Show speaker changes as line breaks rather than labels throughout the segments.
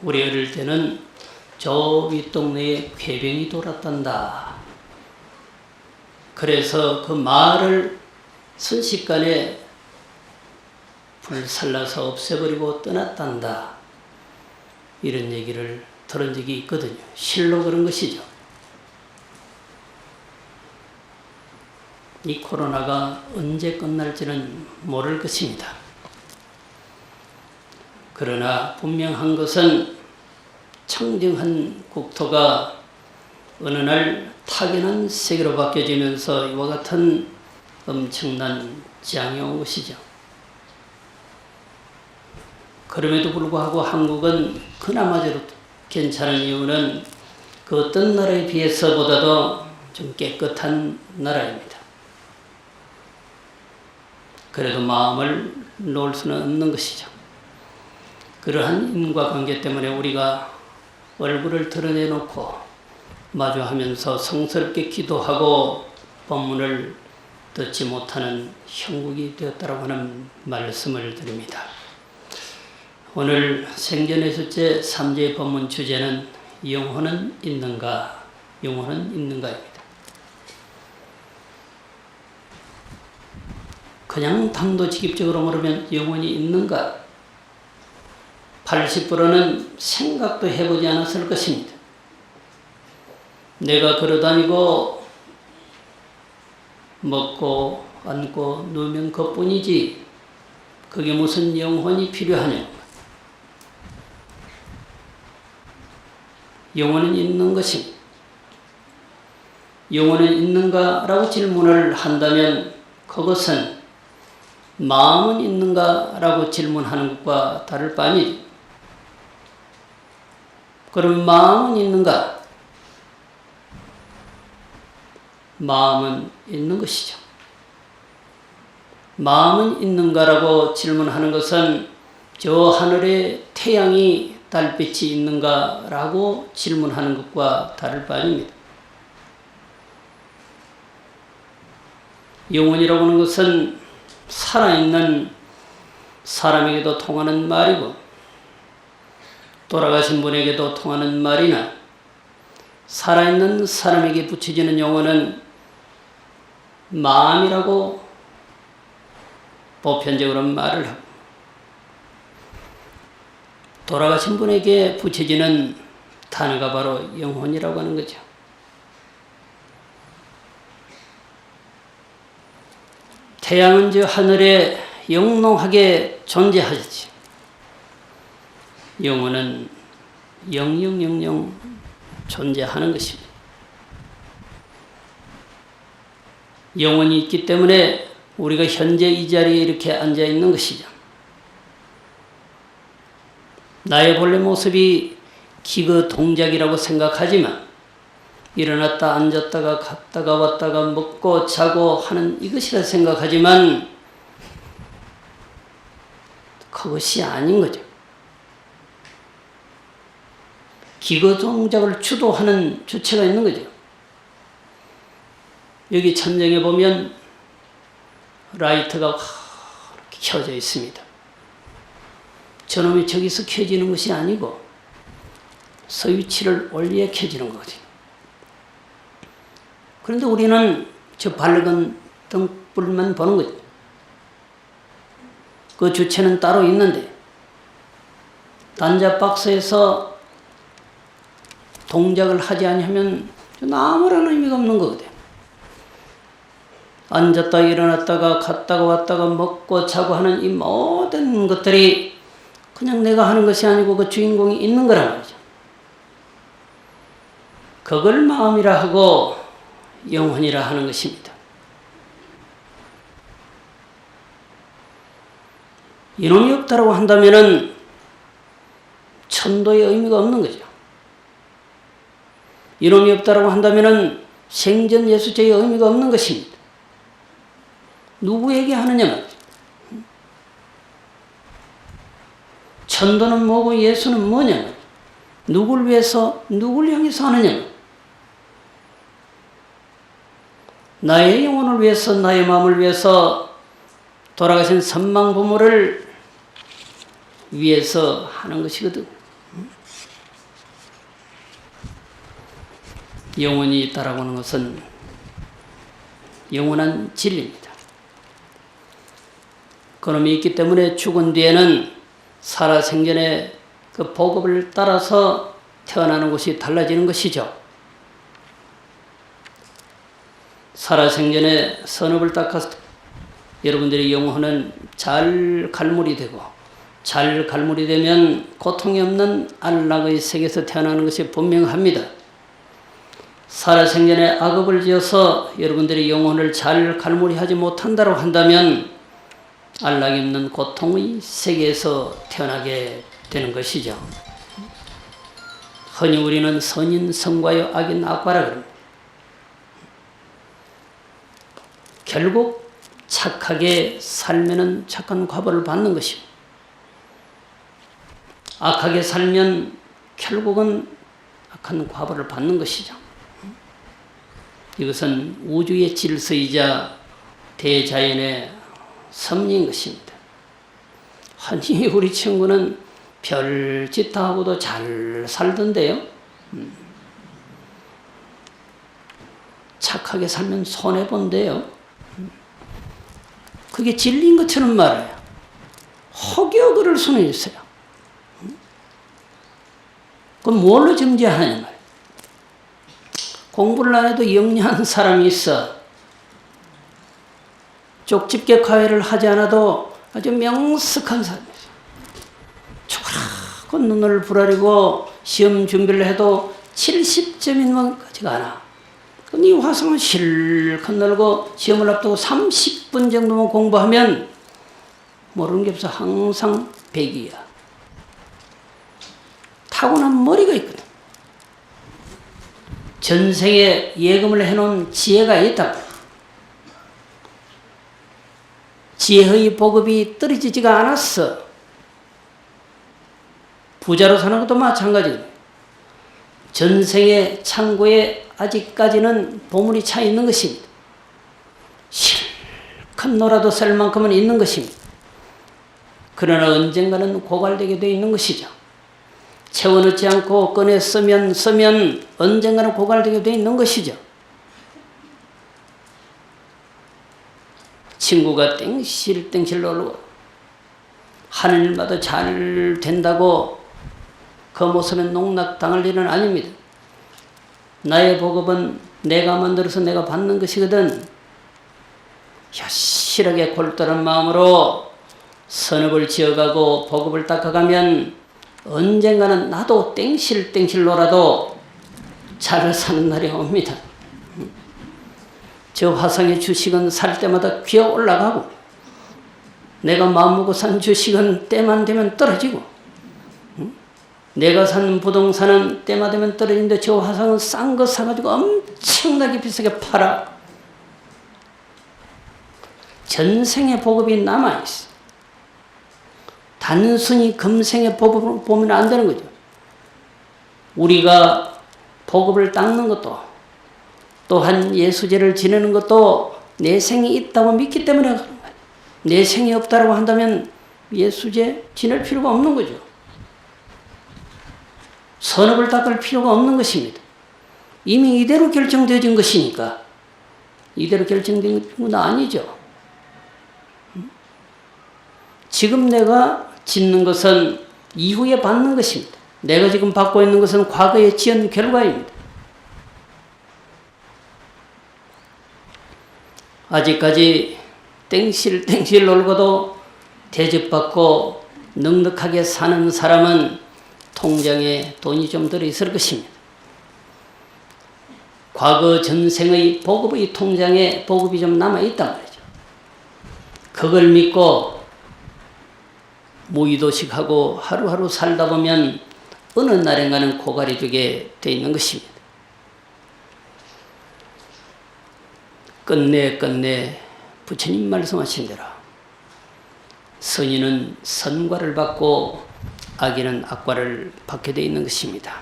우리 어릴 때는 저 윗동네에 쾌병이 돌았단다. 그래서 그 말을 순식간에 불살라서 없애버리고 떠났단다. 이런 얘기를 들은 적이 있거든요. 실로 그런 것이죠. 이 코로나가 언제 끝날지는 모를 것입니다. 그러나 분명한 것은 청정한 국토가 어느 날 타격한 세계로 바뀌어지면서 이와 같은 엄청난 재앙이 온 것이죠. 그럼에도 불구하고 한국은 그나마저도 괜찮은 이유는 그 어떤 나라에 비해서보다도 좀 깨끗한 나라입니다. 그래도 마음을 놓을 수는 없는 것이죠. 그러한 인과관계 때문에 우리가 얼굴을 드러내놓고 마주하면서 성스럽게 기도하고 법문을 듣지 못하는 형국이 되었다고 하는 말씀을 드립니다. 오늘 생전의 제 3제 법문 주제는 영혼은 있는가, 영혼은 있는가입니다. 그냥 당도직입적으로 물으면 영혼이 있는가? 80%는 생각도 해보지 않았을 것입니다. 내가 걸어다니고 먹고 앉고 누우면 그뿐이지 그게 무슨 영혼이 필요하냐? 영혼은 있는 것입니다. 영혼은 있는가라고 질문을 한다면 그것은 마음은 있는가라고 질문하는 것과 다를 바 아니죠. 그럼 마음은 있는가? 마음은 있는 것이죠. 마음은 있는가라고 질문하는 것은 저 하늘에 태양이 달빛이 있는가라고 질문하는 것과 다를 바 아닙니다. 영혼이라고 하는 것은 살아있는 사람에게도 통하는 말이고 돌아가신 분에게도 통하는 말이나 살아있는 사람에게 붙여지는 용어는 마음이라고 보편적으로 말을 하고 돌아가신 분에게 붙여지는 단어가 바로 영혼이라고 하는 거죠. 태양은 저 하늘에 영롱하게 존재하지. 영혼은 영영영영 존재하는 것입니다. 영혼이 있기 때문에 우리가 현재 이 자리에 이렇게 앉아 있는 것이죠. 나의 본래 모습이 기거 동작이라고 생각하지만 일어났다 앉았다가 갔다가 왔다가 먹고 자고 하는 이것이라 생각하지만 그것이 아닌 거죠. 기거 동작을 주도하는 주체가 있는 거죠. 여기 천장에 보면 라이트가 이렇게 켜져 있습니다. 저놈이 저기서 켜지는 것이 아니고 스위치를 올리에 켜지는 거거든요. 그런데 우리는 저 밝은 등불만 보는 거죠. 그 주체는 따로 있는데 단자박스에서 동작을 하지 않으면 아무런 의미가 없는 거거든요. 앉았다 일어났다가 갔다가 왔다가 먹고 자고 하는 이 모든 것들이 그냥 내가 하는 것이 아니고 그 주인공이 있는 거란 말이죠. 그걸 마음이라 하고 영혼이라 하는 것입니다. 이놈이 없다라고 한다면은 천도의 의미가 없는 거죠. 이놈이 없다라고 한다면은 생전 예수제의 의미가 없는 것입니다. 누구에게 하느냐 말이죠. 천도는 뭐고 예수는 뭐냐? 누굴 위해서, 누굴 향해서 하느냐? 나의 영혼을 위해서, 나의 마음을 위해서 돌아가신 선망 부모를 위해서 하는 것이거든. 영혼이 있다라고 하는 것은 영원한 진리입니다. 그놈이 있기 때문에 죽은 뒤에는 살아생전의 그 복업을 따라서 태어나는 것이 달라지는 것이죠. 살아생전에 선업을 닦아서 여러분들의 영혼은 잘 갈무리 되고, 잘 갈무리 되면 고통이 없는 안락의 세계에서 태어나는 것이 분명합니다. 살아생전에 악업을 지어서 여러분들의 영혼을 잘 갈무리하지 못한다고 한다면 안락이 없는 고통의 세계에서 태어나게 되는 것이죠. 흔히 우리는 선인 선과요 악인 악과라 그럽니다. 결국 착하게 살면은 착한 과보를 받는 것이고, 악하게 살면 결국은 악한 과보를 받는 것이죠. 이것은 우주의 질서이자 대자연의 섭리인 것입니다. 아니, 우리 친구는 별짓 다 하고도 잘 살던데요. 착하게 살면 손해본대요. 그게 진리인 것처럼 말해요. 혹여 그럴 수는 있어요. 그럼 뭘로 점지하느냐 말이에요. 공부를 안 해도 영리한 사람이 있어. 쪽집게 과외를 하지 않아도 아주 명석한 사람이 있어. 초라하고 눈을 부라리고 시험 준비를 해도 70점인 것까지가 않아. 그럼 이 화성은 실컷 놀고 시험을 앞두고 30분 정도만 공부하면 모르는 게 없어. 항상 100이야. 타고난 머리가 있거든. 전생에 예금을 해놓은 지혜가 있다. 지혜의 보급이 떨어지지가 않았어. 부자로 사는 것도 마찬가지거든. 전생의 창고에 아직까지는 보물이 차 있는 것입니다. 실컷 놀아도 살 만큼은 있는 것입니다. 그러나 언젠가는 고갈되게 되어 있는 것이죠. 채워넣지 않고 꺼내 쓰면 언젠가는 고갈되게 되어 있는 것이죠. 친구가 땡실 놀고 하는 일마다 잘 된다고 그 모습에 농락당할 일은 아닙니다. 나의 복업은 내가 만들어서 내가 받는 것이거든. 여실하게 골똘한 마음으로 선업을 지어가고 복업을 닦아가면 언젠가는 나도 땡실 놀아도 잘 사는 날이 옵니다. 저 화성의 주식은 살 때마다 귀어 올라가고, 내가 마음먹고 산 주식은 때만 되면 떨어지고, 내가 산 부동산은 때만 되면 떨어지는데 저 화성은 싼 거 사가지고 엄청나게 비싸게 팔아. 전생의 복업이 남아있어. 단순히 금생의 복업을 보면 안 되는 거죠. 우리가 복업을 닦는 것도, 또한 예수제를 지내는 것도 내 생이 있다고 믿기 때문에 그런 거예요. 내 생이 없다고 한다면 예수제 지낼 필요가 없는 거죠. 선업을 닦을 필요가 없는 것입니다. 이미 이대로 결정되어진 것이니까. 이대로 결정된 건 아니죠. 지금 내가 짓는 것은 이후에 받는 것입니다. 내가 지금 받고 있는 것은 과거에 지은 결과입니다. 아직까지 땡실 놀고도 대접받고 넉넉하게 사는 사람은 통장에 돈이 좀 들어있을 것입니다. 과거 전생의 보급의 통장에 보급이 좀 남아있단 말이죠. 그걸 믿고 무의도식하고 하루하루 살다 보면 어느 날인가는 고갈이 되게 돼 있는 것입니다. 끝내 부처님 말씀하신 대로 선인은 선과를 받고 악인은 악과를 받게 되어 있는 것입니다.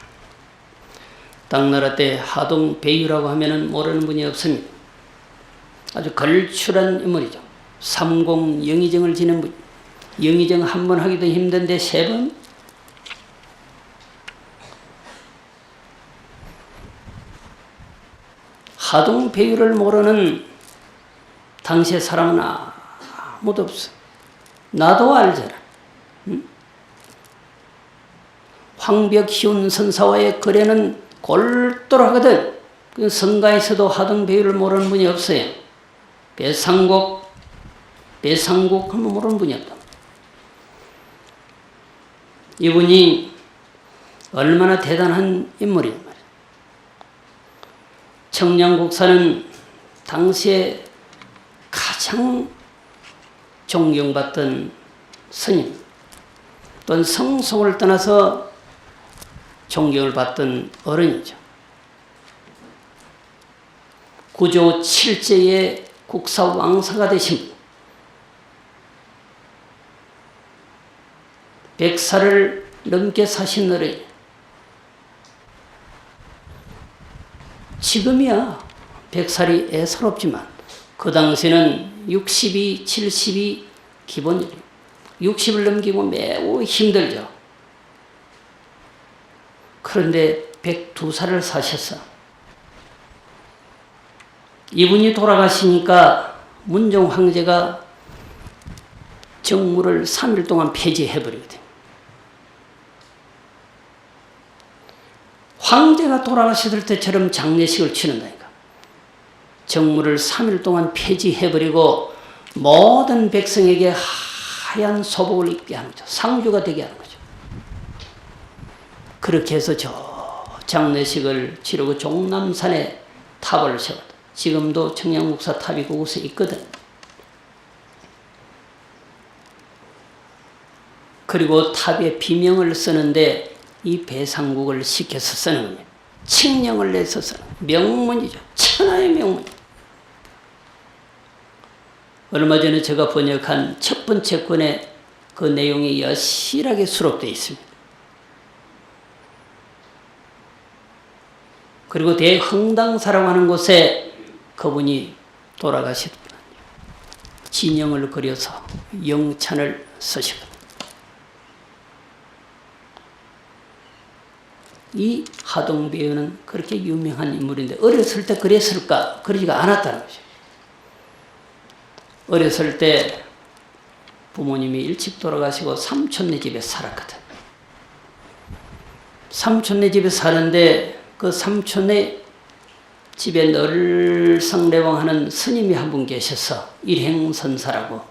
당나라 때 하동 배유라고 하면은 모르는 분이 없습니다. 아주 걸출한 인물이죠. 삼공 영의정을 지낸 분. 영의정 한 번 하기도 힘든데 3번? 하동 배유를 모르는 당시의 사람은 아무도 없어. 나도 알잖아. 응? 황벽 희운 선사와의 거래는 골똘하거든. 그 성가에서도 하동 배유를 모르는 분이 없어요. 배상곡 하면 모르는 분이 없다. 이분이 얼마나 대단한 인물이란 말이야. 청량국사는 당시에 가장 존경받던 스님, 또는 성송을 떠나서 존경을 받던 어른이죠. 구조 7제의 국사 왕사가 되신 분. 100살을 넘게 사신 어른이. 지금이야 100살이 애사롭지만 그 당시에는 60이 70이 기본이에요. 60을 넘기고 매우 힘들죠. 그런데 102살을 사셨어. 이분이 돌아가시니까 문종 황제가 정무를 3일 동안 폐지해버리거든. 황제가 돌아가셨을 때처럼 장례식을 치른다니까. 정무를 3일 동안 폐지해버리고 모든 백성에게 하얀 소복을 입게 하는 거죠. 상주가 되게 하는 거죠. 그렇게 해서 저 장례식을 치르고 종남산에 탑을 세웠다. 지금도 청량국사 탑이 그곳에 있거든. 그리고 탑에 비명을 쓰는데 이 배상국을 시켜서 쓰는 겁니다. 칙령을 내서 쓰는 명문이죠. 천하의 명문. 얼마 전에 제가 번역한 첫 번째 권에 그 내용이 여실하게 수록되어 있습니다. 그리고 대흥당사라고 하는 곳에 그분이 돌아가시던 진영을 그려서 영찬을 쓰시거든요. 이 하동배유는 그렇게 유명한 인물인데 어렸을 때 그랬을까? 그러지가 않았다는 거죠. 어렸을 때 부모님이 일찍 돌아가시고 삼촌네 집에 살았거든. 삼촌네 집에 사는데 그 삼촌네 집에 늘 성례왕하는 스님이 한 분 계셔서 일행선사라고.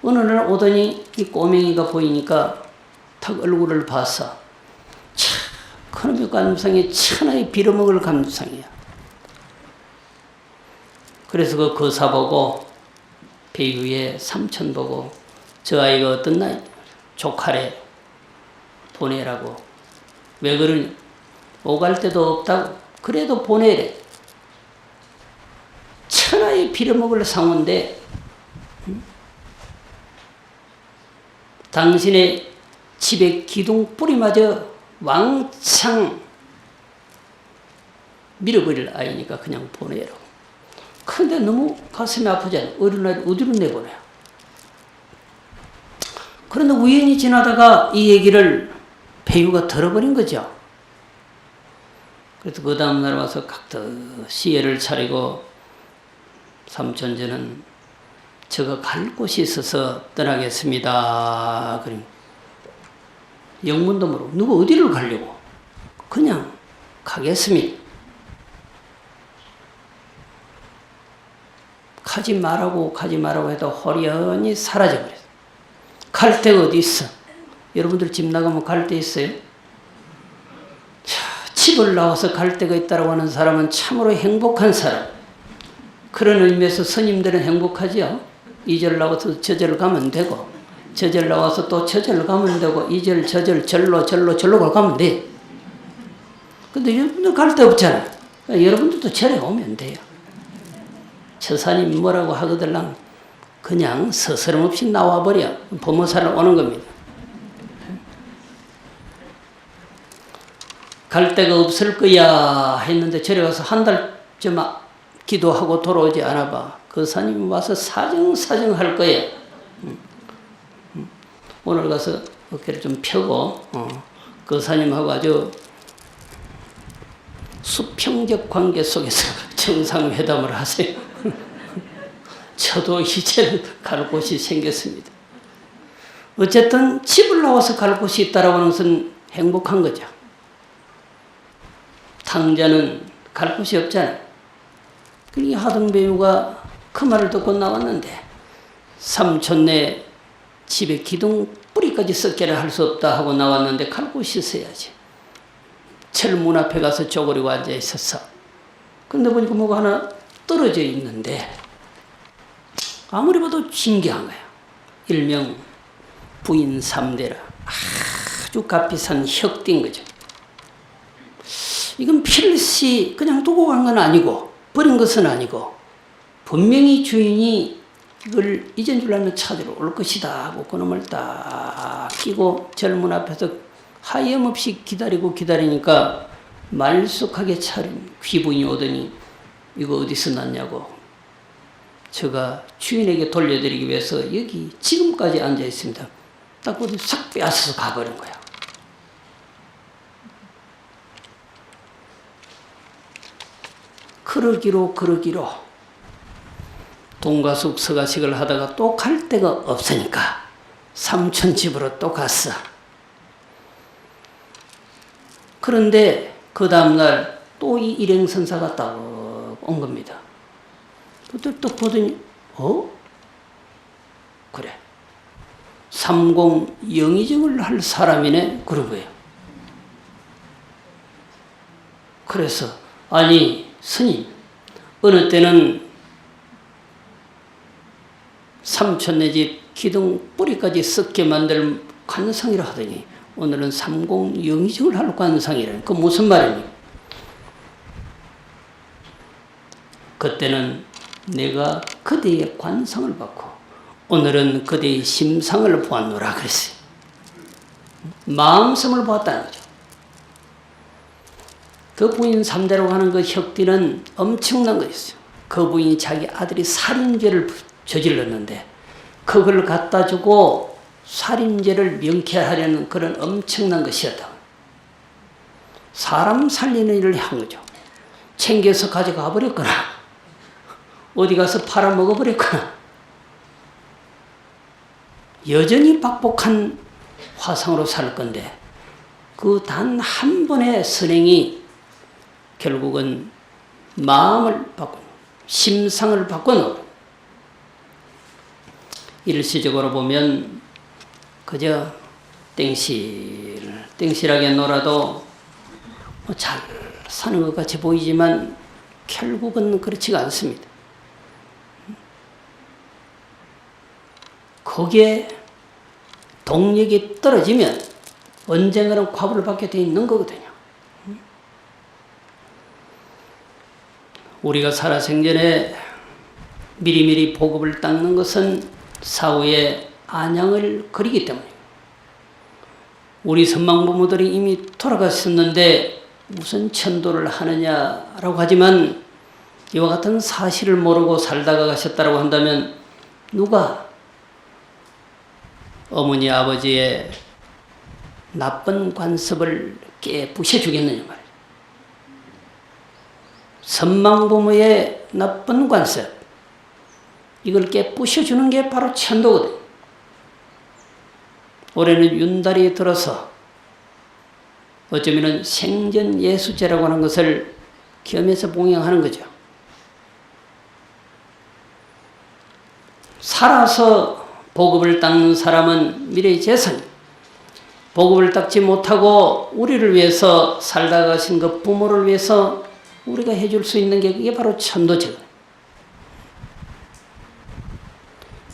어느 날 오더니 이 꼬맹이가 보이니까 탁 얼굴을 봐서 참 그놈의 감상이 천하의 빌어먹을 감상이야. 그래서 그 거사 보고 배유의 삼촌 보고 저 아이가 어떤 나이 조카래 보내라고. 왜 그러냐? 오갈 데도 없다고. 그래도 보내래. 천하의 빌어먹을 상호인데 당신의 집에 기둥 뿌리마저 왕창 밀어버릴 아이니까 그냥 보내라고. 근데 너무 가슴이 아프잖아요. 어린아이를 어디로 내보내요? 그런데 우연히 지나다가 이 얘기를 배유가 들어버린 거죠. 그래서 그 다음날 와서 각듯이 예를 차리고 삼촌 저가 갈 곳이 있어서 떠나겠습니다. 그럼 영문도 모르고 누구 어디를 가려고? 그냥 가겠습니다. 가지 말라고 해도 호련히 사라져버렸어. 갈 데가 어디 있어? 여러분들 집 나가면 갈 데 있어요? 집을 나와서 갈 데가 있다고 하는 사람은 참으로 행복한 사람. 그런 의미에서 스님들은 행복하죠. 이 절 나와서 저 절 가면 되고, 저 절 나와서 또 저 절 가면 되고, 이 절, 저 절, 절로 가면 돼. 근데 여러분들 갈 데 없잖아. 그러니까 여러분들도 절에 오면 돼요. 처사님 뭐라고 하거들랑 그냥 서스럼없이 나와버려. 보모사를 오는 겁니다. 갈 데가 없을 거야 했는데 절에 가서 한 달쯤 기도하고 돌아오지 않아 봐. 그 사님이 와서 사정 할 거야. 오늘 가서 어깨를 좀 펴고 그 사님하고 아주 수평적 관계 속에서 정상회담을 하세요. 저도 이제는 갈 곳이 생겼습니다. 어쨌든 집을 나와서 갈 곳이 있다라고 하는 것은 행복한 거죠. 탕자는 갈 곳이 없잖아요. 그러니까 하등배우가 그 말을 듣고 나왔는데 삼촌네 집에 기둥 뿌리까지 썩게라 할 수 없다 하고 나왔는데 갈 곳이 있어야지. 철문 앞에 가서 쪼그리고 앉아 있었어. 근데 보니까 뭐가 하나 떨어져 있는데 아무리 봐도 신기한 거야. 일명 부인 3대라. 아주 값비싼 혁띠인 거죠. 이건 필시 그냥 두고 간 건 아니고 버린 것은 아니고 분명히 주인이 이걸 잊은 줄 알면 찾으러 올 것이다 하고 그놈을 딱 끼고 절문 앞에서 하염없이 기다리니까 말쑥하게 차린 귀부인이 오더니 이거 어디서 났냐고. 제가 주인에게 돌려드리기 위해서 여기 지금까지 앉아 있습니다. 딱 보더니 싹 빼앗아서 가버린 거야. 그러기로 동가숙 서가식을 하다가 또 갈 데가 없으니까 삼촌 집으로 또 갔어. 그런데 그 다음날 또 이 일행선사가 딱 온 겁니다. 그때 또 보더니 그래. 삼공 영의정을 할 사람이네 그런 거예요. 그래서 아니 스님 어느 때는 삼촌네 집 기둥 뿌리까지 썩게 만들 관상이라 하더니 오늘은 삼공 영의정을 할 관상이라니 그 무슨 말이니? 그때는 내가 그대의 관상을 받고 오늘은 그대의 심상을 보았노라 그랬어요. 마음성을 보았다는 거죠. 그 부인 3대라고 하는 그 혁띠는 엄청난 거였어요. 그 부인이 자기 아들이 살인죄를 저질렀는데 그걸 갖다 주고 살인죄를 명쾌하려는 그런 엄청난 것이었다. 사람 살리는 일을 한 거죠. 챙겨서 가져가 버렸거나 어디 가서 팔아먹어 버렸거나 여전히 박복한 화상으로 살 건데 그 단 한 번의 선행이 결국은 마음을 바꾸고 심상을 바꿔놓고 일시적으로 보면 그저 땡실하게 놀아도 잘 사는 것 같이 보이지만 결국은 그렇지가 않습니다. 거기에 동력이 떨어지면 언젠가는 과부를 받게 돼 있는 거거든요. 우리가 살아생전에 미리미리 보급을 닦는 것은 사후에 안양을 그리기 때문이에요. 우리 선망부모들이 이미 돌아가셨는데 무슨 천도를 하느냐라고 하지만 이와 같은 사실을 모르고 살다가 가셨다고 한다면 누가 어머니 아버지의 나쁜 관습을 깨부셔주겠느냐 말이에요. 선망부모의 나쁜 관습 이걸 깨부셔주는 게 바로 천도거든요. 올해는 윤달이 들어서 어쩌면 생전예수제라고 하는 것을 겸해서 봉양하는 거죠. 살아서 보급을 닦는 사람은 미래의 재산이 보급을 닦지 못하고 우리를 위해서 살다 가신 그 부모를 위해서 우리가 해줄 수 있는 게 그게 바로 천도죠.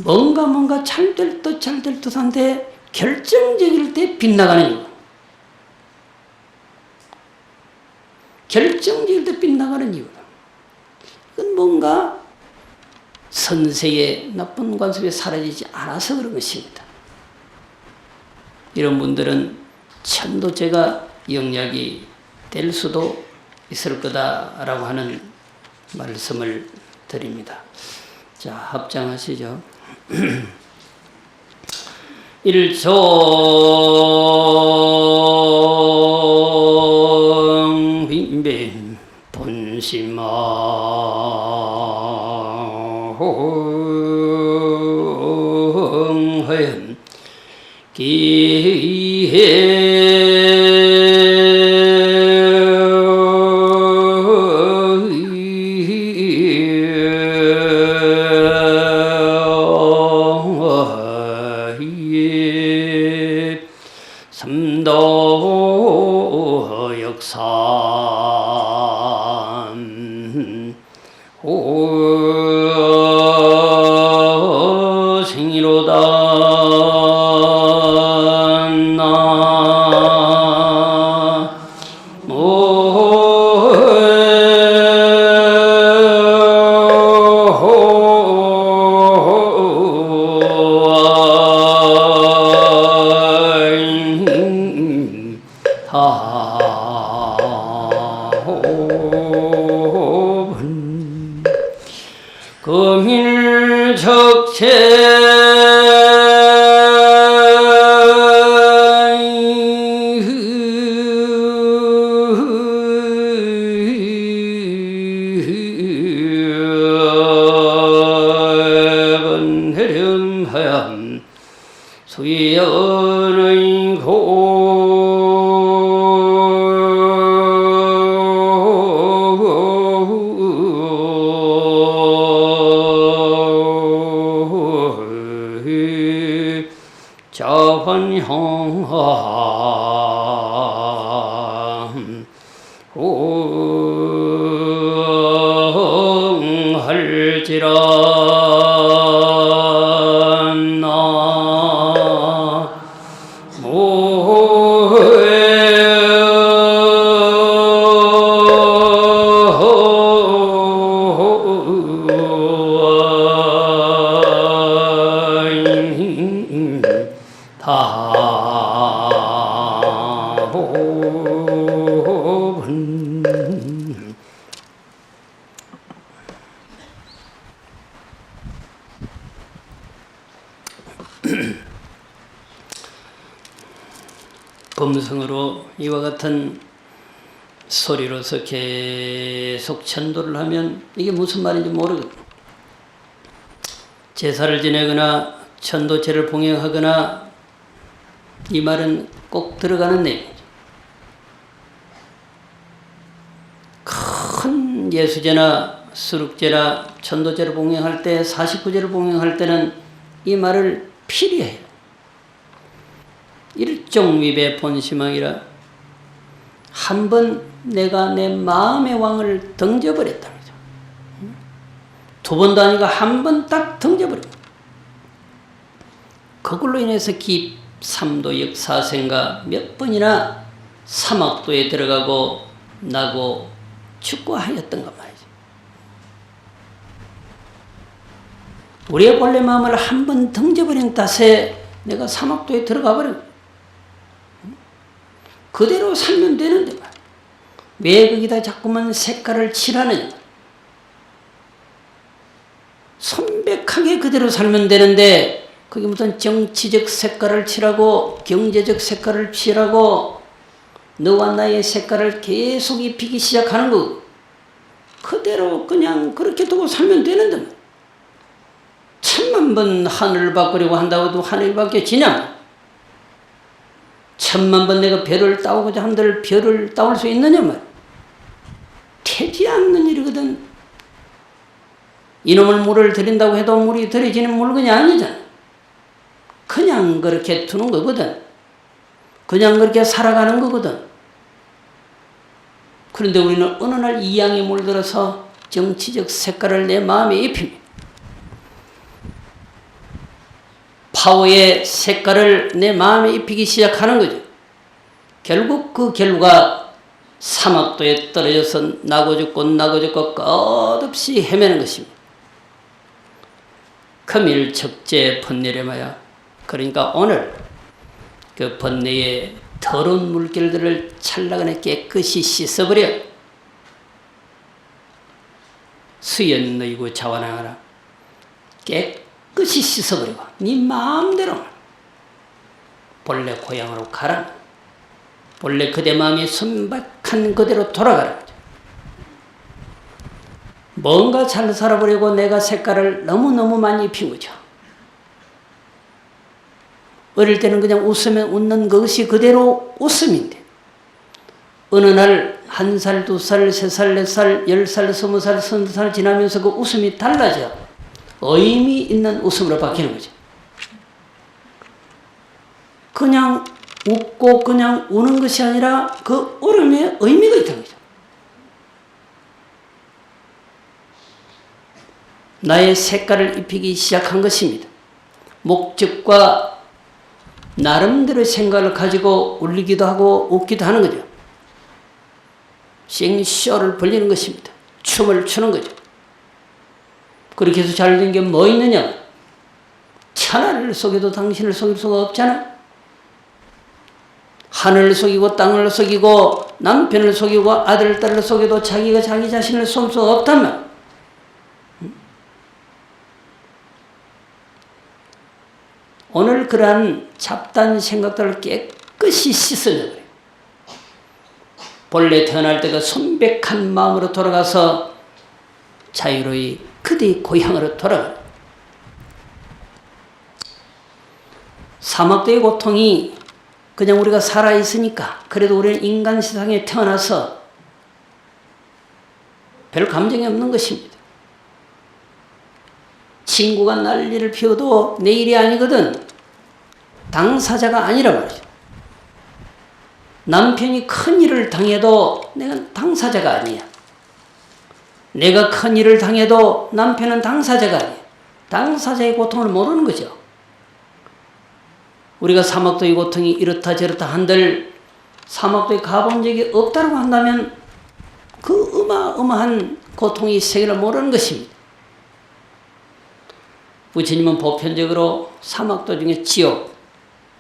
뭔가 잘 될 듯한데 결정적일 때 빗나가는 이유. 결정적일 때 빗나가는 이유. 그건 뭔가 선세의 나쁜 관습이 사라지지 않아서 그런 것입니다. 이런 분들은 천도제가 영약이 될 수도 있을 거다라고 하는 말씀을 드립니다. 자, 합장하시죠. 일종 빈빈 삼심하홍하연 기해 삼도 역삼 오생이로다 금적체 수연의 자환형함 음성으로 이와 같은 소리로서 계속 천도를 하면 이게 무슨 말인지 모르거든. 제사를 지내거나 천도제를 봉행하거나 이 말은 꼭 들어가는 내용이죠. 큰 예수제나 수룩제나 천도제를 봉행할 때, 49제를 봉행할 때는 이 말을 필히 해요. 일종위배 본시망이라 한번 내가 내 마음의 왕을 던져버렸답니다. 두 번도 아니고 한 번 딱 던져버립니다. 그걸로 인해서 삼도 역사생가 몇 번이나 사막도에 들어가고 나고 죽고 하였던가 말이죠. 우리의 본래 마음을 한 번 던져버린 탓에 내가 사막도에 들어가 버린 그대로 살면 되는데 말이야. 왜 거기다 자꾸만 색깔을 칠하느냐. 선백하게 그대로 살면 되는데 거기 무슨 정치적 색깔을 칠하고 경제적 색깔을 칠하고 너와 나의 색깔을 계속 입히기 시작하는 거 그대로 그냥 그렇게 두고 살면 되는데 말이야. 천만 번 하늘을 바꾸려고 한다고 해도 하늘이 바뀌어지냐? 천만 번 내가 별을 따오고자 한들 별을 따올 수 있느냐 말. 되지 않는 일이거든. 이놈을 물을 들인다고 해도 물이 들여지는 물건이 아니잖아. 그냥 그렇게 두는 거거든. 그냥 그렇게 살아가는 거거든. 그런데 우리는 어느 날 이양에 물들어서 정치적 색깔을 내 마음에 입힙니다. 파워의 색깔을 내 마음에 입히기 시작하는 거죠. 결국 그 결과 사막도에 떨어져서 나고 죽고 끝없이 헤매는 것입니다. 금일척제 번뇌래마야. 그러니까 오늘 그 번뇌의 더러운 물결들을 찰나간에 깨끗이 씻어버려. 수연너이고 자원하라. 깨끗이 씻어버리고 네 마음대로 본래 고향으로 가라. 본래 그대 마음이 순박한 그대로 돌아가라. 뭔가 잘 살아보려고 내가 색깔을 너무너무 많이 입힌 거죠. 어릴 때는 그냥 웃으면 웃는 것이 그대로 웃음인데 어느 날 1살, 2살, 3살, 4살, 10살, 20살, 30살 지나면서 그 웃음이 달라져 의미 있는 웃음으로 바뀌는 거죠. 그냥 웃고 그냥 우는 것이 아니라 그 울음에 의미가 있다는 거죠. 나의 색깔을 입히기 시작한 것입니다. 목적과 나름대로의 생각을 가지고 울리기도 하고 웃기도 하는 거죠. 생쇼를 벌리는 것입니다. 춤을 추는 거죠. 그렇게 해서 잘 된 게 뭐 있느냐? 천하를 속여도 당신을 속일 수가 없잖아. 하늘을 속이고 땅을 속이고 남편을 속이고 아들, 딸을 속여도 자기가 자기 자신을 속일 수가 없단 말. 오늘 그러한 잡다한 생각들을 깨끗이 씻어내버려요. 본래 태어날 때가 순백한 마음으로 돌아가서 자유로이 그대의 고향으로 돌아가요. 사막도의 고통이 그냥 우리가 살아있으니까 그래도 우리는 인간 세상에 태어나서 별 감정이 없는 것입니다. 친구가 난리를 피워도 내 일이 아니거든. 당사자가 아니라 말이죠. 남편이 큰 일을 당해도 내가 당사자가 아니야. 내가 큰 일을 당해도 남편은 당사자가 아니야. 당사자의 고통을 모르는 거죠. 우리가 사막도의 고통이 이렇다 저렇다 한들 사막도에 가본 적이 없다고 한다면 그 어마어마한 고통이 세계를 모르는 것입니다. 부처님은 보편적으로 사막도 중에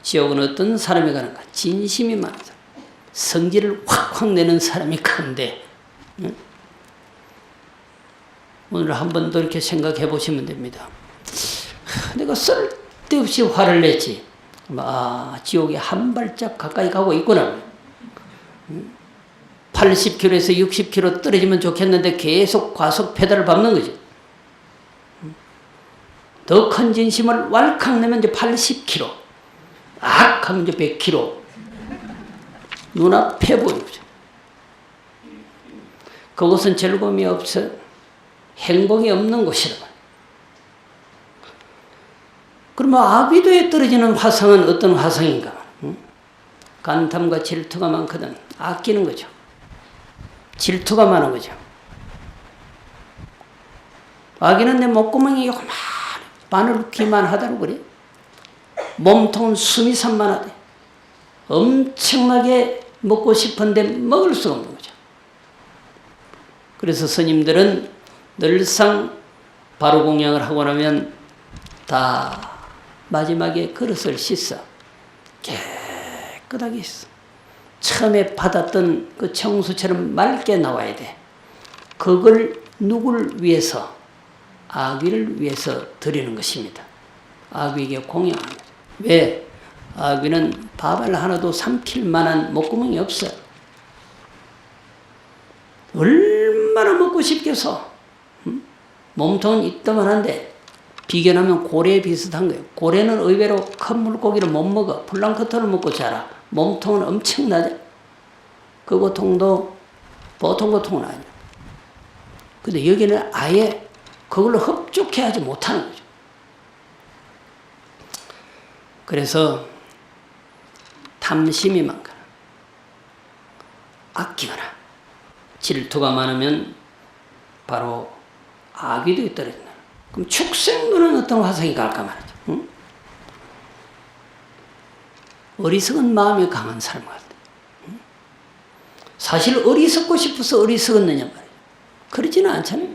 지옥은 어떤 사람이 가는가? 진심이 많은 사람. 성질을 확확 내는 사람이 가는데 오늘 한 번 더 이렇게 생각해 보시면 됩니다. 내가 쓸데없이 화를 냈지. 지옥에 한 발짝 가까이 가고 있구나. 80km에서 60km 떨어지면 좋겠는데 계속 과속 페달을 밟는 거죠. 더 큰 진심을 왈칵 내면 이제 80km. 하면 이제 100km. 눈앞에 보이는 거죠. 그곳은 즐거움이 없어 행복이 없는 곳이라. 그러면 아비도에 떨어지는 화성은 어떤 화성인가? 간탐과 질투가 많거든. 아끼는 거죠. 질투가 많은 거죠. 아기는 내 목구멍이 요만해. 바늘기만 하다고 그래. 몸통은 숨이 산만하대. 엄청나게 먹고 싶은데 먹을 수가 없는 거죠. 그래서 스님들은 늘상 바로 공양을 하고 나면 다 마지막에 그릇을 씻어 깨끗하게 있어. 처음에 받았던 그 청수처럼 맑게 나와야 돼. 그걸 누굴 위해서? 아귀를 위해서 드리는 것입니다. 아귀에게 공양합니다. 왜? 아귀는 밥을 하나도 삼킬 만한 목구멍이 없어요. 얼마나 먹고 싶겠어. 몸통은 이따만한데 비견하면 고래에 비슷한 거예요. 고래는 의외로 큰 물고기를 못 먹어. 플랑크톤을 먹고 자라. 몸통은 엄청나죠. 그 고통도 보통 고통은 아니에요. 근데 여기는 아예 그걸로 흡족해하지 못하는 거죠. 그래서 탐심이 많거나 아끼거나 질투가 많으면 바로 아귀도에 떨어진다. 그럼 축생도는 어떤 화성이 갈까 말이죠. 응? 어리석은 마음이 강한 사람 같아. 응? 사실 어리석고 싶어서 어리석었느냐 말이에요. 그러지는 않잖아요.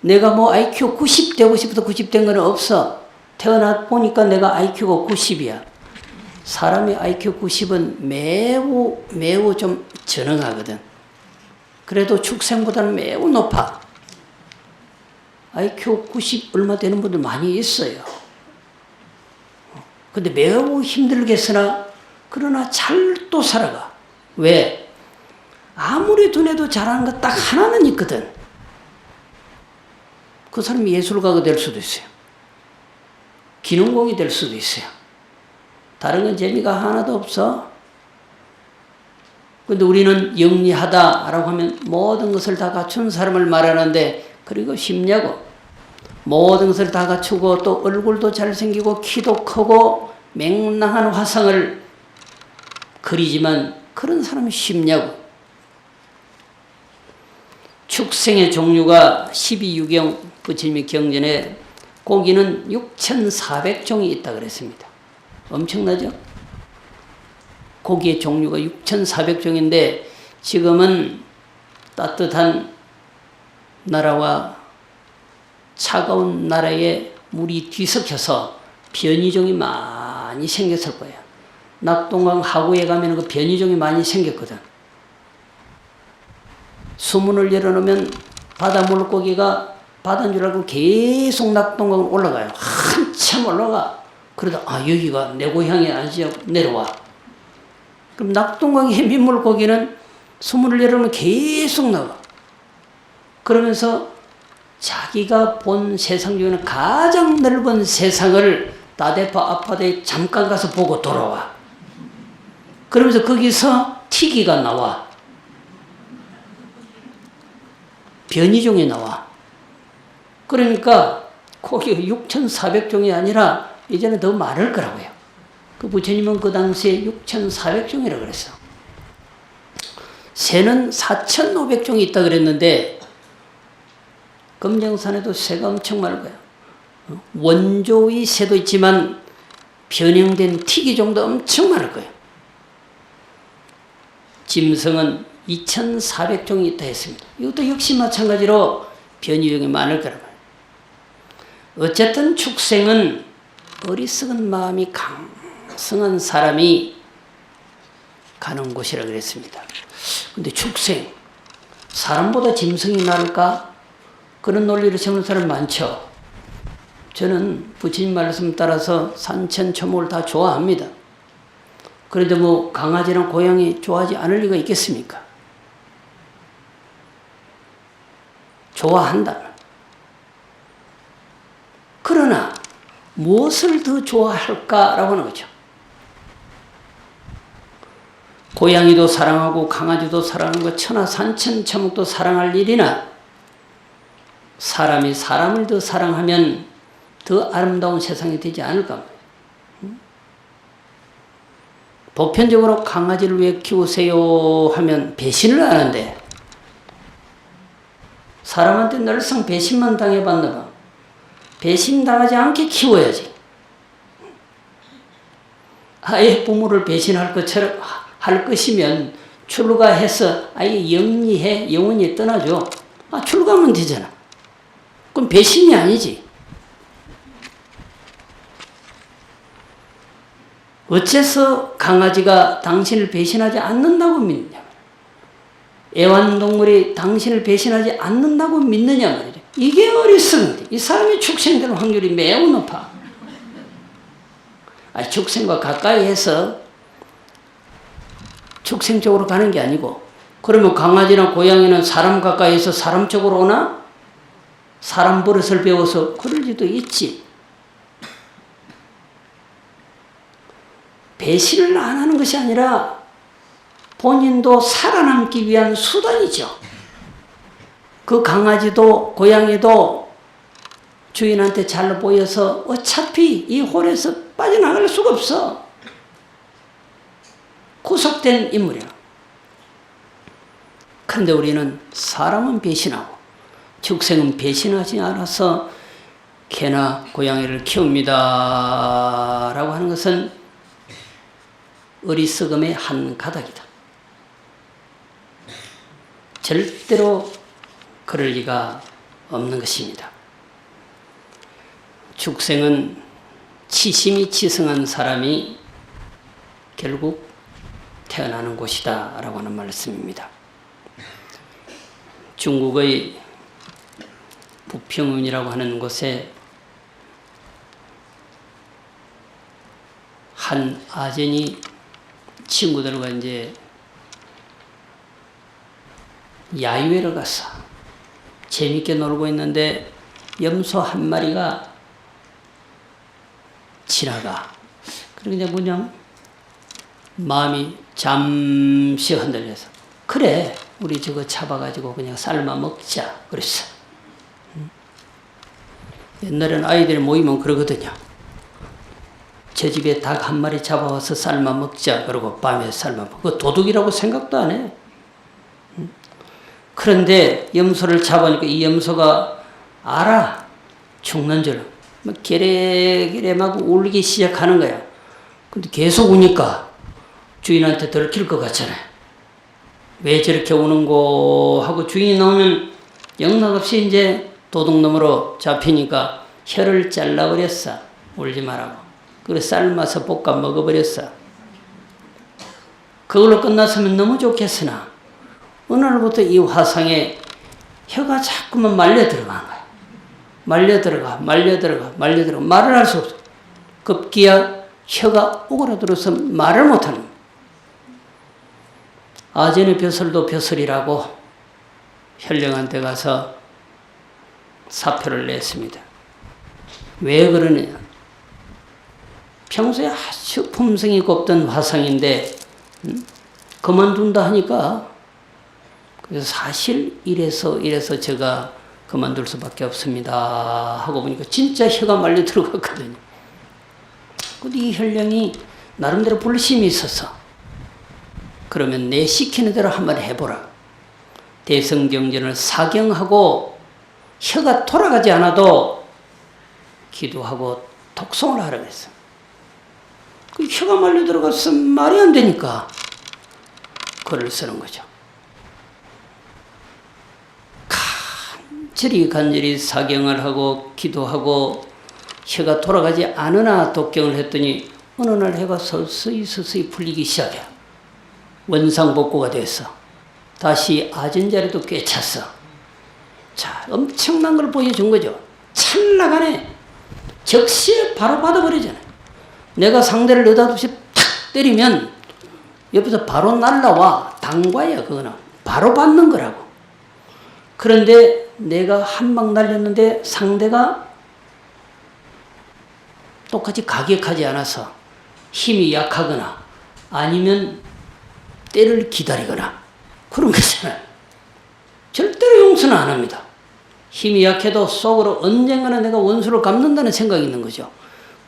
내가 뭐 IQ 90 되고 싶어서 90 된 건 없어. 태어나 보니까 내가 IQ가 90이야. 사람의 IQ 90은 매우 좀 전능하거든. 그래도 축생보다는 매우 높아. IQ 90 얼마 되는 분들 많이 있어요. 근데 매우 힘들겠으나 그러나 잘 또 살아가. 왜? 아무리 눈에도 잘하는 거 딱 하나는 있거든. 그 사람이 예술가가 될 수도 있어요. 기능공이 될 수도 있어요. 다른 건 재미가 하나도 없어. 근데 우리는 영리하다라고 하면 모든 것을 다 갖춘 사람을 말하는데, 그리고 쉽냐고. 모든 것을 다 갖추고 또 얼굴도 잘생기고 키도 크고 맹랑한 화상을 그리지만 그런 사람이 쉽냐고. 축생의 종류가 12유경 부처님의 경전에 고기는 6,400종이 있다 그랬습니다. 엄청나죠? 고기의 종류가 6,400종인데 지금은 따뜻한 나라와 차가운 나라에 물이 뒤섞여서 변이종이 많이 생겼을 거예요. 낙동강 하구에 가면 그 변이종이 많이 생겼거든. 수문을 열어놓으면 바다 물고기가 바다인 줄 알고 계속 낙동강으로 올라가요. 한참 올라가. 그러다 여기가 내 고향이 아니지 하고 내려와. 그럼 낙동강의 민물고기는 수문을 열어놓으면 계속 나가. 그러면서 자기가 본 세상 중에는 가장 넓은 세상을 나대파 앞바다에 잠깐 가서 보고 돌아와. 그러면서 거기서 티기가 나와. 변이종이 나와. 그러니까 고기가 6,400종이 아니라 이제는 더 많을 거라고요. 그 부처님은 그 당시에 6,400종이라고 그랬어. 새는 4,500종이 있다 그랬는데 금정산에도 새가 엄청 많을 거야. 원조의 새도 있지만 변형된 티기종도 엄청 많을 거예요. 짐승은 2,400종이 있다 했습니다. 이것도 역시 마찬가지로 변이종이 많을 거라고. 어쨌든 축생은 어리석은 마음이 강성한 사람이 가는 곳이라 그랬습니다. 근데 축생, 사람보다 짐승이 나을까? 그런 논리를 세우는 사람 많죠. 저는 부처님 말씀 따라서 산천, 초목을 다 좋아합니다. 그런데 뭐 강아지랑 고양이 좋아하지 않을 리가 있겠습니까? 좋아한다. 그러나 무엇을 더 좋아할까라고 하는 거죠. 고양이도 사랑하고 강아지도 사랑하는 거 천하 산천 초목도 사랑할 일이나 사람이 사람을 더 사랑하면 더 아름다운 세상이 되지 않을까. 보편적으로 강아지를 왜 키우세요 하면 배신을 하는데 사람한테 늘상 배신만 당해봤나 봐. 배신당하지 않게 키워야지. 아예 부모를 배신할 것처럼 할 것이면 출가해서 아예 영리해 영원히 떠나죠. 출가하면 되잖아. 그럼 배신이 아니지. 어째서 강아지가 당신을 배신하지 않는다고 믿느냐. 애완동물이 당신을 배신하지 않는다고 믿느냐 말이죠. 이게 어리석은데 이 사람이 축생될 확률이 매우 높아. 축생과 가까이 해서 축생 쪽으로 가는 게 아니고, 그러면 강아지나 고양이는 사람 가까이에서 사람 쪽으로 오나? 사람 버릇을 배워서 그럴 리도 있지. 배신을 안 하는 것이 아니라 본인도 살아남기 위한 수단이죠. 그 강아지도 고양이도 주인한테 잘 보여서 어차피 이 홀에서 빠져나갈 수가 없어. 구속된 인물이야. 그런데 우리는 사람은 배신하고 축생은 배신하지 않아서 개나 고양이를 키웁니다 라고 하는 것은 어리석음의 한 가닥이다. 절대로 그럴 리가 없는 것입니다. 축생은 치심이 치성한 사람이 결국 태어나는 곳이다 라고 하는 말씀입니다. 중국의 부평은이라고 하는 곳에 한 아전이 친구들과 이제 야유회를 갔어. 재밌게 놀고 있는데 염소 한 마리가 지나가. 그리고 이제 그냥 마음이 잠시 흔들려서 그래 우리 저거 잡아가지고 그냥 삶아 먹자 그랬어. 옛날에는 아이들 모이면 그러거든요. 제 집에 닭 한 마리 잡아와서 삶아 먹자 그러고 밤에 삶아 먹고 그거 도둑이라고 생각도 안 해. 그런데 염소를 잡으니까 이 염소가 알아 죽는 줄 막 게레게레 막 울기 시작하는 거야. 근데 계속 우니까 주인한테 들킬 것 같잖아요. 왜 저렇게 우는고 하고 주인이 나오면 영락없이 이제 도둑놈으로 잡히니까 혀를 잘라버렸어. 울지 말라고. 그래 삶아서 볶아 먹어버렸어. 그걸로 끝났으면 너무 좋겠으나 어느 날부터 이 화상에 혀가 자꾸만 말려 들어간 거야. 말려 들어가 말을 할 수 없어. 급기야 혀가 오그라들어서 말을 못하는 거야. 아전의 벼슬도 벼슬이라고 현령한테 가서 사표를 냈습니다. 왜 그러느냐. 평소에 아주 품성이 곱던 화상인데 그만둔다 하니까 그래서 사실 이래서 제가 그만둘 수밖에 없습니다 하고 보니까 진짜 혀가 말려 들어갔거든요. 근데 이 현령이 나름대로 불심이 있어서 그러면 내 시키는 대로 한번 해보라. 대성경전을 사경하고 혀가 돌아가지 않아도 기도하고 독송을 하라고 했어. 그 혀가 말려 들어가서 말이 안 되니까 글을 쓰는 거죠. 간절히 사경을 하고 기도하고 혀가 돌아가지 않으나 독경을 했더니 어느 날 해가 서서히 풀리기 시작해. 원상복구가 됐어. 다시 아전자리도 꿰찼어. 자, 엄청난 걸 보여준 거죠. 찰나간에 적시에 바로 받아버리잖아요. 내가 상대를 느닷없이 탁 때리면 옆에서 바로 날라와. 당과야 그거는. 바로 받는 거라고. 그런데 내가 한 방 날렸는데 상대가 똑같이 가격하지 않아서 힘이 약하거나 아니면 때를 기다리거나 그런 거잖아요. 절대로 용서는 안 합니다. 힘이 약해도 속으로 언젠가는 내가 원수를 갚는다는 생각이 있는 거죠.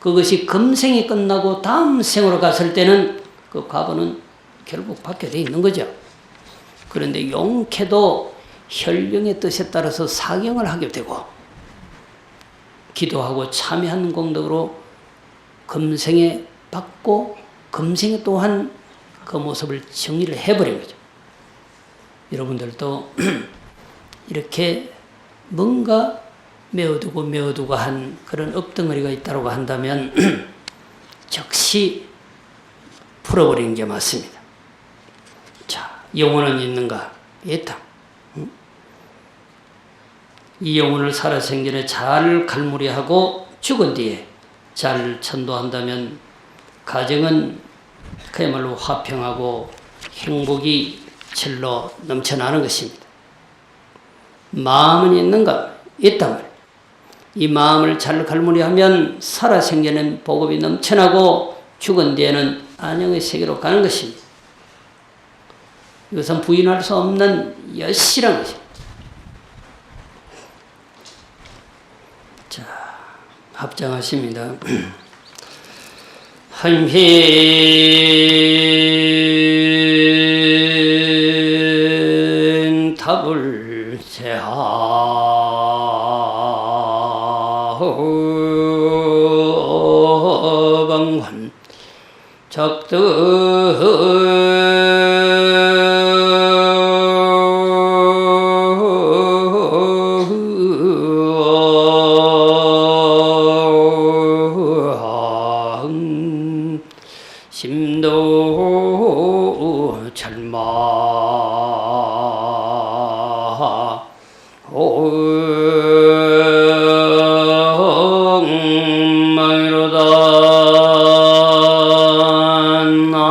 그것이 금생이 끝나고 다음 생으로 갔을 때는 그 과보는 결국 받게 돼 있는 거죠. 그런데 용케도 혈령의 뜻에 따라서 사경을 하게 되고 기도하고 참여하는 공덕으로 금생에 받고 금생에 또한 그 모습을 정리를 해버린 거죠. 여러분들도 이렇게 뭔가 메어두고 한 그런 엎덩어리가 있다고 한다면 즉시 풀어버리는 게 맞습니다. 자, 영혼은 있는가? 있다. 이 영혼을 살아생전에 잘 갈무리하고 죽은 뒤에 잘 천도한다면 가정은 그야말로 화평하고 행복이 절로 넘쳐나는 것입니다. 마음은 있는가? 있단 말이에요. 이 마음을 잘 갈무리하면 살아생전엔 복업이 넘쳐나고 죽은 뒤에는 안녕의 세계로 가는 것입니다. 이것은 부인할 수 없는 여실한 것입니다. 자, 합장하십니다. 한편 탑을 제하방관 적득 심도 절마 엉망이로다 나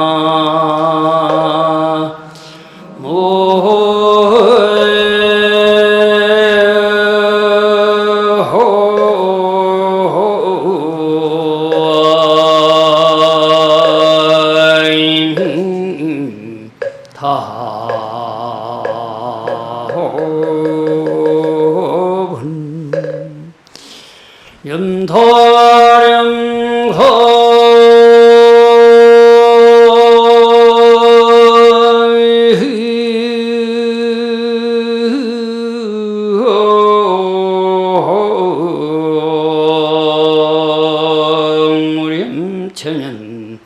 무렴천연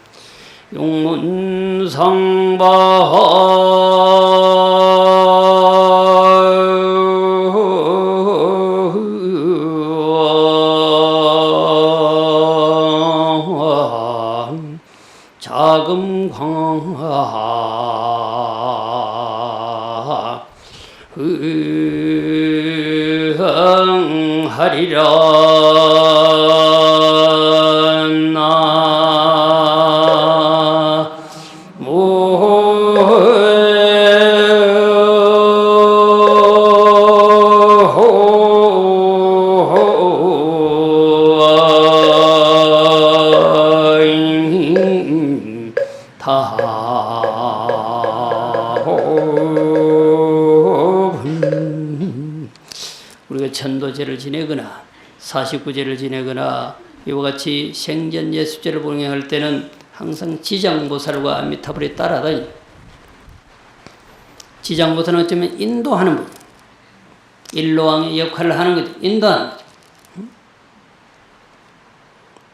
용문상바 자금광하 흥하리라 우리가 천도제를 지내거나 49제를 지내거나 이와 같이 생전 예수제를 봉행할 때는 항상 지장보살과 아미타불이 따라다니. 지장보살은 어쩌면 인도하는 분, 일로왕의 역할을 하는 거죠. 인도하는 거죠.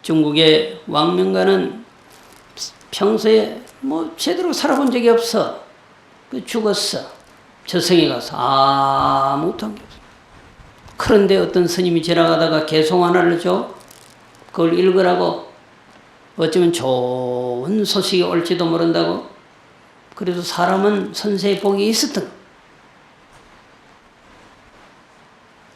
중국의 왕명가는 평소에 뭐 제대로 살아본 적이 없어. 죽었어. 저승에 가서 아무것도 한 게 없어. 그런데 어떤 스님이 지나가다가 개송 하나를 줘. 그걸 읽으라고. 어쩌면 좋은 소식이 올지도 모른다고. 그래도 사람은 선세의 복이 있었던 거.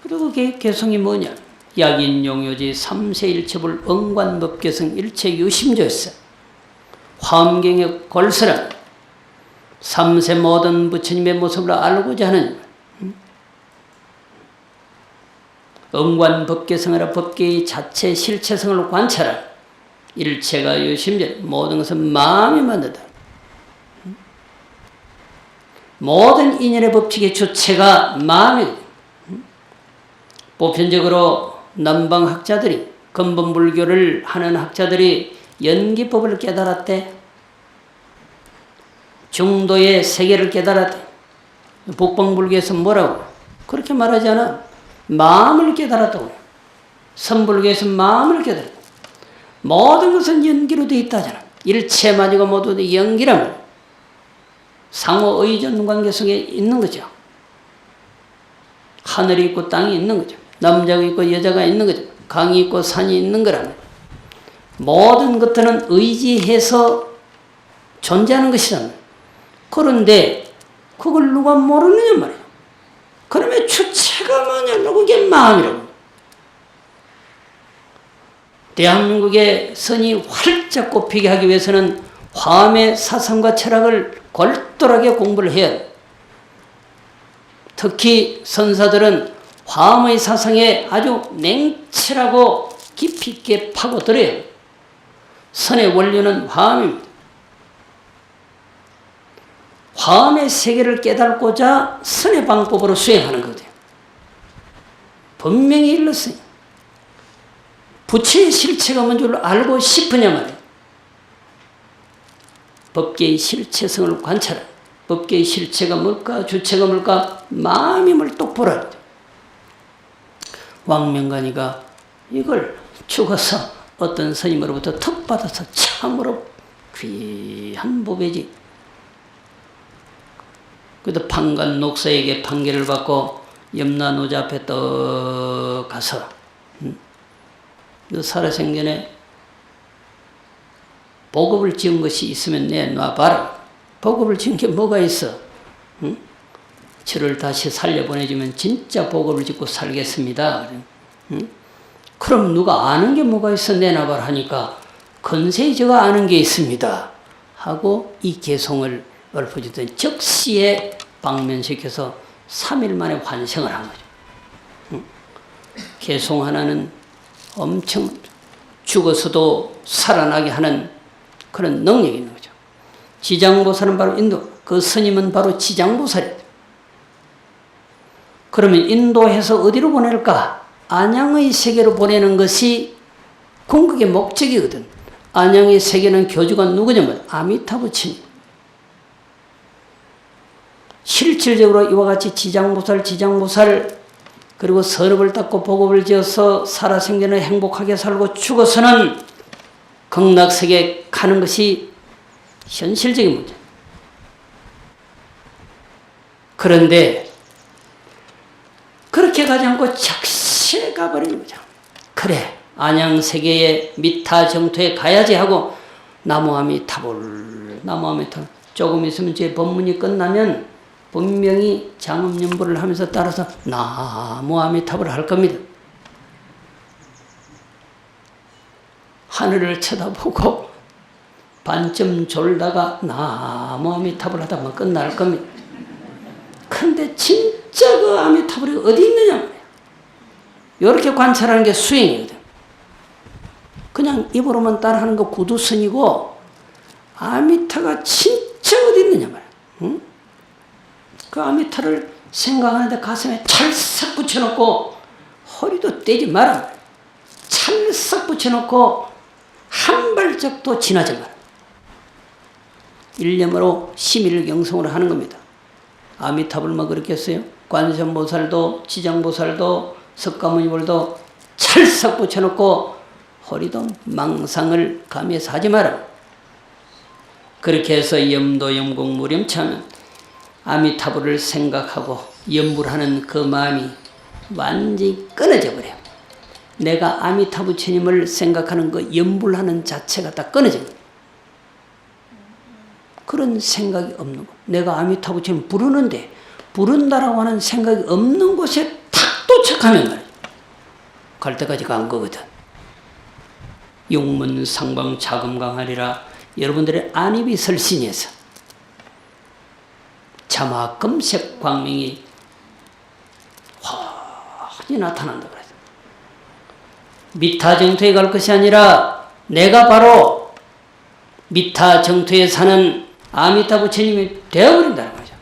그리고 개송이 뭐냐. 약인용요지 삼세일체불 응관법계성 일체유심조였어. 화엄경의 골설한 삼세 모든 부처님의 모습을 알고자 하는 응관법계성이라 법계의 자체 실체성을 관찰한 일체가 유심전 모든 것은 마음이 만든다. 모든 인연의 법칙의 주체가 마음이다. 보편적으로 남방학자들이 근본불교를 하는 학자들이 연기법을 깨달았대. 중도의 세계를 깨달았대. 북방불교에서 뭐라고? 그렇게 말하지 않아. 마음을 깨달았다고. 선불교에서 마음을 깨달았다. 모든 것은 연기로 되어 있다잖아. 일체만이고 모두 연기라면 상호 의존 관계 속에 있는 거죠. 하늘이 있고 땅이 있는 거죠. 남자가 있고 여자가 있는 거죠. 강이 있고 산이 있는 거라면 모든 것들은 의지해서 존재하는 것이잖아. 그런데 그걸 누가 모르느냐 말이야. 그러면 주체가 뭐냐? 그게 마음이라고. 대한민국의 선이 활짝 꼽히게 하기 위해서는 화엄의 사상과 철학을 골똘하게 공부를 해야 돼. 특히 선사들은 화엄의 사상에 아주 냉철하고 깊이 있게 파고들어야 해. 선의 원료는 화엄입니다. 화엄의 세계를 깨닫고자 선의 방법으로 수행하는 거죠. 분명히 일렀어요. 부처의 실체가 뭔 줄 알고 싶으냐 말이에요. 법계의 실체성을 관찰해. 법계의 실체가 뭘까? 주체가 뭘까? 마음임을 똑보라. 왕명간이가 이걸 죽어서 어떤 스님으로부터 턱받아서 참으로 귀한 법이지. 그래도 판관 녹사에게 판결을 받고 염라노자 앞에 떡 가서 너 살아생전에 복업을 지은 것이 있으면 내놔봐라. 복업을 지은 게 뭐가 있어? 응? 저를 다시 살려보내주면 진짜 복업을 짓고 살겠습니다. 응? 그럼 누가 아는 게 뭐가 있어 내놔봐라 하니까 근세히 제가 아는 게 있습니다. 하고 이 개송을 읊어주던 즉시에 방면시켜서 3일 만에 환생을 한 거죠. 응? 개송하는 엄청 죽어서도 살아나게 하는 그런 능력이 있는 거죠. 지장보살은 바로 인도, 그 스님은 바로 지장보살이에요. 그러면 인도해서 어디로 보낼까? 안양의 세계로 보내는 것이 궁극의 목적이거든. 안양의 세계는 교주가 누구냐면 아미타부치님. 실질적으로 이와 같이 지장보살 그리고 서럽을 닦고 복업을 지어서 살아생전에 행복하게 살고 죽어서는 극락세계에 가는 것이 현실적인 문제. 그런데 그렇게 가지 않고 적시에 가버리는 거죠. 그래, 안양세계의 미타 정토에 가야지 하고 나무아미타불 조금 있으면 제 법문이 끝나면 분명히 장엄연불을 하면서 따라서 나무아미타불을 할 겁니다. 하늘을 쳐다보고 반쯤 졸다가 나무아미타불 하다가 끝날 겁니다. 근데 진짜 그 아미타불이 어디 있느냐 말이에요. 이렇게 관찰하는 게 수행이거든. 그냥 입으로만 따라하는 거 구두선이고 아미타가 진짜 어디 있느냐 말이에요. 응? 그 아미타를 생각하는데 가슴에 찰싹 붙여놓고 허리도 떼지 마라. 찰싹 붙여놓고 한 발짝도 지나지 마라. 일념으로 심일경성으로 하는 겁니다. 아미타불만 그렇게 했어요. 관세음보살도 지장보살도 석가모니불도 찰싹 붙여놓고 허리도 망상을 감해서 하지 마라. 그렇게 해서 염도 염공 무렴차면 아미타불을 생각하고 염불하는 그 마음이 완전히 끊어져 버려요. 내가 아미타부처님을 생각하는 그 염불하는 자체가 다 끊어져 버려요. 그런 생각이 없는 거. 내가 아미타부처님 부르는데 부른다라고 하는 생각이 없는 곳에 탁 도착하면 말이야. 갈 때까지 간 거거든. 용문상방 자금강하리라. 여러분들의 안입이 설신해서 자마 금색 광명이 환히 나타난다 그래서 미타 정토에 갈 것이 아니라 내가 바로 미타 정토에 사는 아미타 부처님이 되어버린다는 거죠.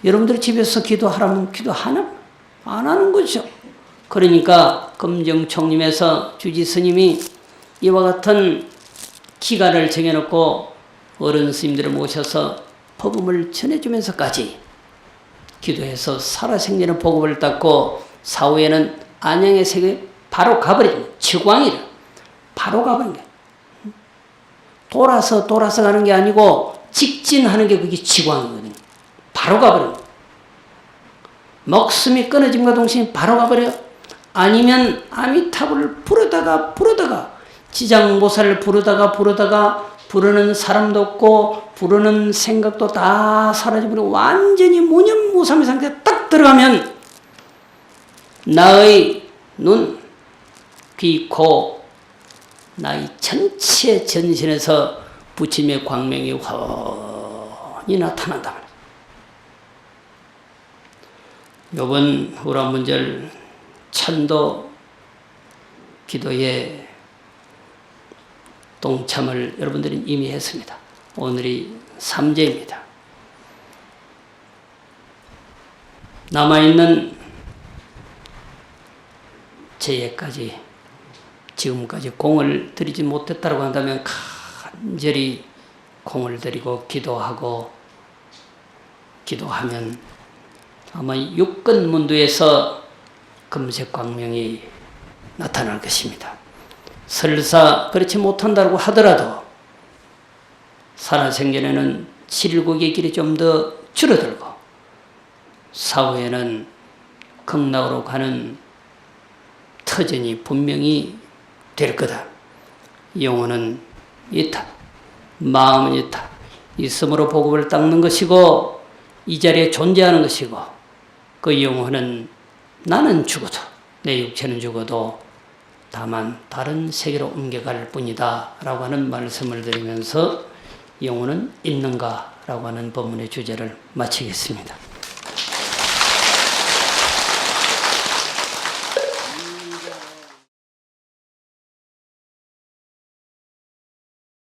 여러분들 집에서 기도하라면 기도하나? 안 하는 거죠. 그러니까 금정총림에서 주지스님이 이와 같은 기간을 정해놓고 어른 스님들을 모셔서 법음을 전해주면서까지 기도해서 살아생전의 복음을 닦고 사후에는 안양의 세계에 바로 가버리는 치광이라 바로 가버리는 거예요. 돌아서 가는 게 아니고 직진하는 게 그게 치광이거든요. 바로 가버려요. 목숨이 끊어짐과 동시에 바로 가버려요. 아니면 아미타불을 부르다가 지장보살을 부르다가 부르는 사람도 없고 부르는 생각도 다 사라져버리고 완전히 무념무상의 상태에 딱 들어가면 나의 눈, 귀, 코, 나의 전체 전신에서 부처님의 광명이 훤히 나타난다. 이번 우라문절 천도 기도에 동참을 여러분들이 이미 했습니다. 오늘이 3제입니다. 남아있는 제예까지 지금까지 공을 들이지 못했다고 한다면 간절히 공을 들이고 기도하면 아마 육근문두에서 금색 광명이 나타날 것입니다. 설사 그렇지 못한다고 하더라도 살아생전에는 7일국의 길이 좀 더 줄어들고 사후에는 극락으로 가는 터전이 분명히 될 거다. 영혼은 있다. 마음은 있다. 있음으로 복음을 닦는 것이고 이 자리에 존재하는 것이고 그 영혼은 나는 죽어도 내 육체는 죽어도 다만 다른 세계로 옮겨갈 뿐이다 라고 하는 말씀을 드리면서 영혼은 있는가 라고 하는 본문의 주제를 마치겠습니다.